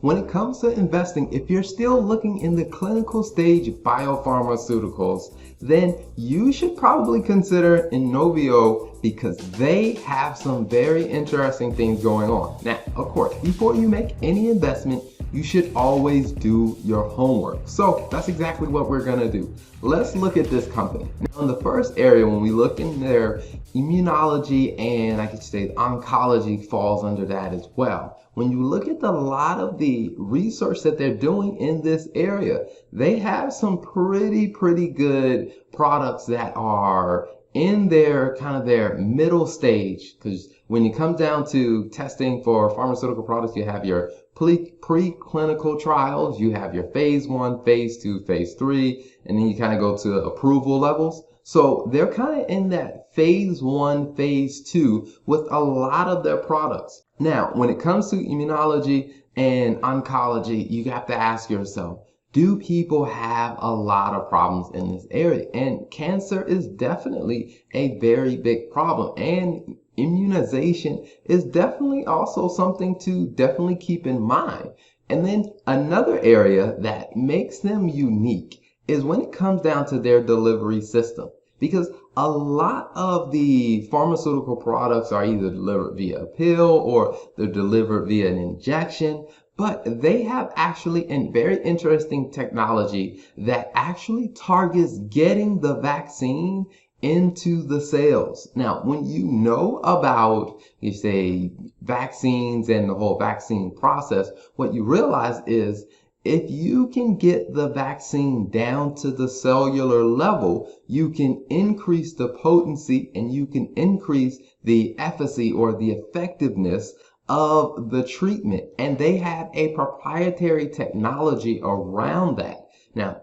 when it comes to investing, if you're still looking in the clinical stage biopharmaceuticals, then you should probably consider Inovio because they have some very interesting things going on. Now, of course, before you make any investment, you should always do your homework. So that's exactly what we're gonna do. Let's look at this company. Now, in the first area, when we look in their immunology, and I could say oncology falls under that as well. When you look at a lot of the research that they're doing in this area, they have some pretty good products that are in their kind of their middle stage. Because when you come down to testing for pharmaceutical products, you have your pre-clinical trials, you have your phase 1, phase 2, phase 3, and then you kind of go to approval levels. So they're kind of in that phase 1, phase 2 with a lot of their products. Now, when it comes to immunology and oncology, you have to ask yourself, do people have a lot of problems in this area? And cancer is definitely a very big problem. And immunization is definitely also something to definitely keep in mind. And then another area that makes them unique is when it comes down to their delivery system. Because a lot of the pharmaceutical products are either delivered via a pill or they're delivered via an injection, but they have actually a very interesting technology that actually targets getting the vaccine into the cells. Now, when you know about, you say, vaccines and the whole vaccine process, what you realize is if you can get the vaccine down to the cellular level, you can increase the potency and you can increase the efficacy or the effectiveness of the treatment. And they have a proprietary technology around that. Now,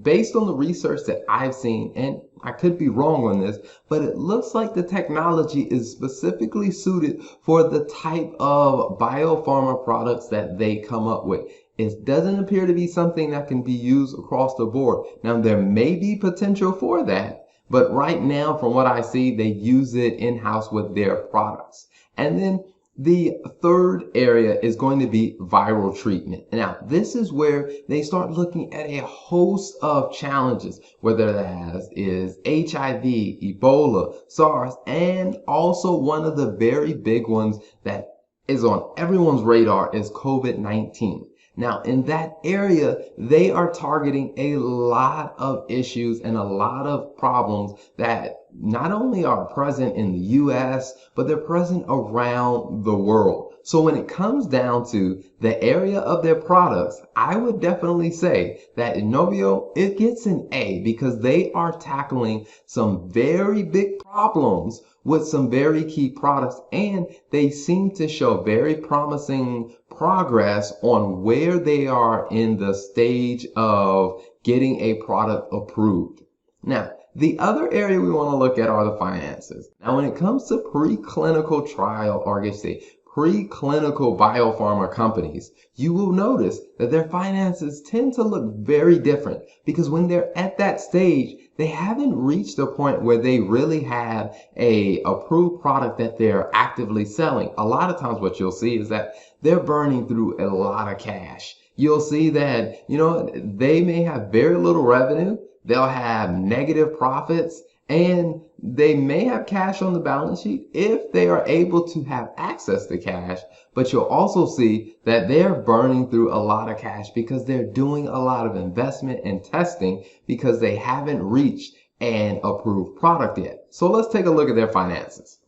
based on the research that I've seen, and I could be wrong on this, but it looks like the technology is specifically suited for the type of biopharma products that they come up with. It doesn't appear to be something that can be used across the board. Now, there may be potential for that, but right now, from what I see, they use it in-house with their products. And then the third area is going to be viral treatment. Now, this is where they start looking at a host of challenges, whether that is HIV, Ebola, SARS, and also one of the very big ones that is on everyone's radar is COVID-19. Now, in that area, they are targeting a lot of issues and a lot of problems that not only are present in the US, but they're present around the world. So when it comes down to the area of their products, I would definitely say that Inovio, it gets an A because they are tackling some very big problems with some very key products, and they seem to show very promising progress on where they are in the stage of getting a product approved. Now, the other area we want to look at are the finances. Now, when it comes to preclinical trial, or I guess say preclinical biopharma companies, you will notice that their finances tend to look very different because when they're at that stage, they haven't reached a point where they really have a approved product that they're actively selling. A lot of times what you'll see is that they're burning through a lot of cash. You'll see that, they may have very little revenue. They'll have negative profits, and they may have cash on the balance sheet if they are able to have access to cash, but you'll also see that they're burning through a lot of cash because they're doing a lot of investment and testing because they haven't reached an approved product yet. So let's take a look at their finances.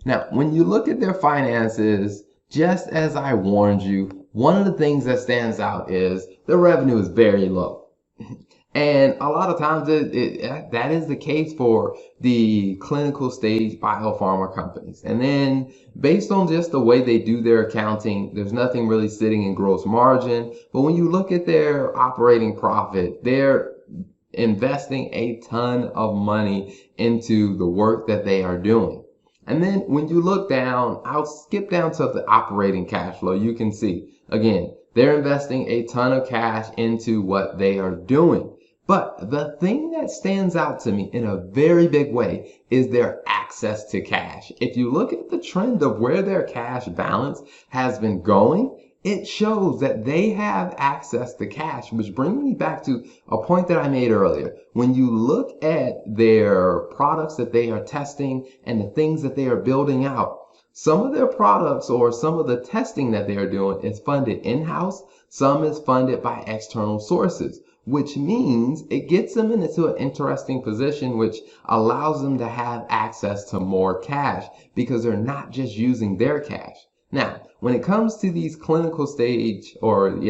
Now, when you look at their finances, just as I warned you, one of the things that stands out is the revenue is very low. And a lot of times that is the case for the clinical stage biopharma companies. And then based on just the way they do their accounting, there's nothing really sitting in gross margin. But when you look at their operating profit, they're investing a ton of money into the work that they are doing. And then when you look down, I'll skip down to the operating cash flow. You can see, again, they're investing a ton of cash into what they are doing. But the thing that stands out to me in a very big way is their access to cash. If you look at the trend of where their cash balance has been going, it shows that they have access to cash, which brings me back to a point that I made earlier. When you look at their products that they are testing and the things that they are building out, some of their products or some of the testing that they are doing is funded in-house, some is funded by external sources, which means it gets them into an interesting position, which allows them to have access to more cash because they're not just using their cash. Now, when it comes to these clinical stage biopharma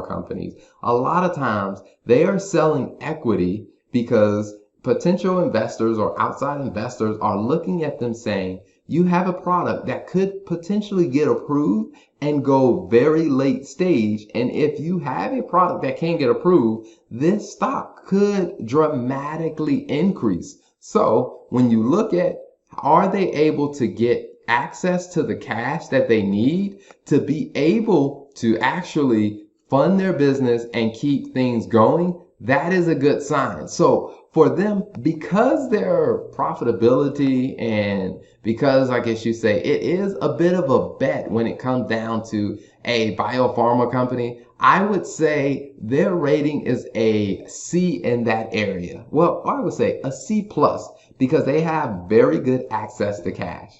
companies, a lot of times they are selling equity because potential investors or outside investors are looking at them saying, you have a product that could potentially get approved and go very late stage. And if you have a product that can get approved, this stock could dramatically increase. So when you look at, are they able to get access to the cash that they need to be able to actually fund their business and keep things going, that is a good sign. So for them, because their profitability and because I guess you say it is a bit of a bet when it comes down to a biopharma company, I would say their rating is a C in that area. Well, I would say a C plus because they have very good access to cash.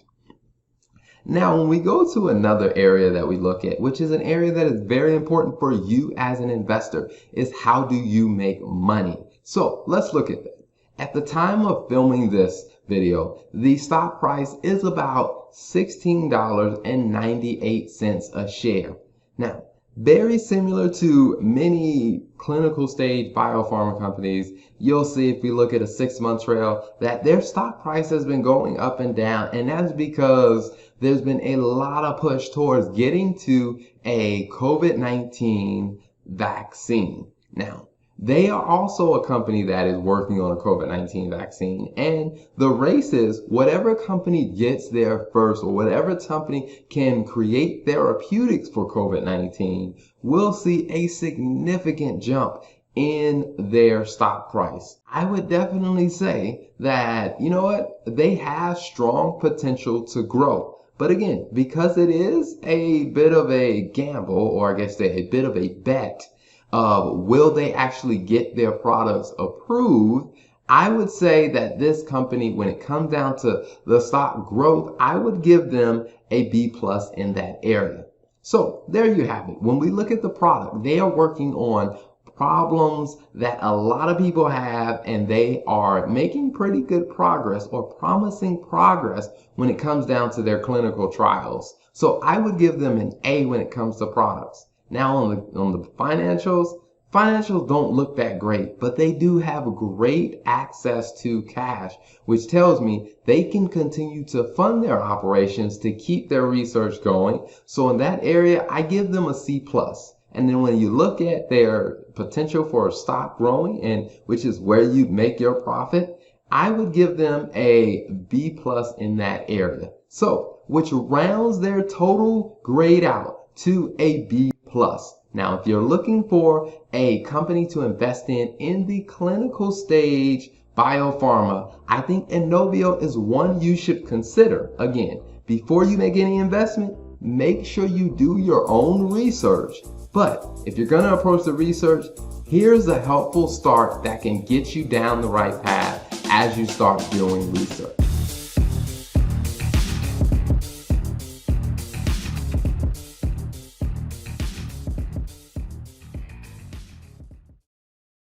Now, when we go to another area that we look at, which is an area that is very important for you as an investor, is how do you make money? So let's look at that. At the time of filming this video, the stock price is about $16.98 a share. Now, very similar to many clinical stage biopharma companies, you'll see if you look at a 6-month trail that their stock price has been going up and down, and that's because there's been a lot of push towards getting to a COVID-19 vaccine. Now, they are also a company that is working on a COVID-19 vaccine, and the race is whatever company gets there first or whatever company can create therapeutics for COVID-19 will see a significant jump in their stock price. I would definitely say that, you know what, they have strong potential to grow. But again, because it is a bit of a gamble, or I guess a bit of a bet, will they actually get their products approved? I would say that this company, when it comes down to the stock growth, I would give them a B plus in that area. So there you have it. When we look at the product, they are working on problems that a lot of people have, and they are making pretty good progress or promising progress when it comes down to their clinical trials. So I would give them an A when it comes to products. Now on the financials don't look that great, but they do have great access to cash, which tells me they can continue to fund their operations to keep their research going. So in that area, I give them a C plus. And then when you look at their potential for stock growing, and which is where you make your profit, I would give them a B plus in that area. So, which rounds their total grade out to a B plus. Now, if you're looking for a company to invest in the clinical stage biopharma, I think Inovio is one you should consider. Again, before you make any investment, make sure you do your own research. But if you're going to approach the research, here's a helpful start that can get you down the right path as you start doing research.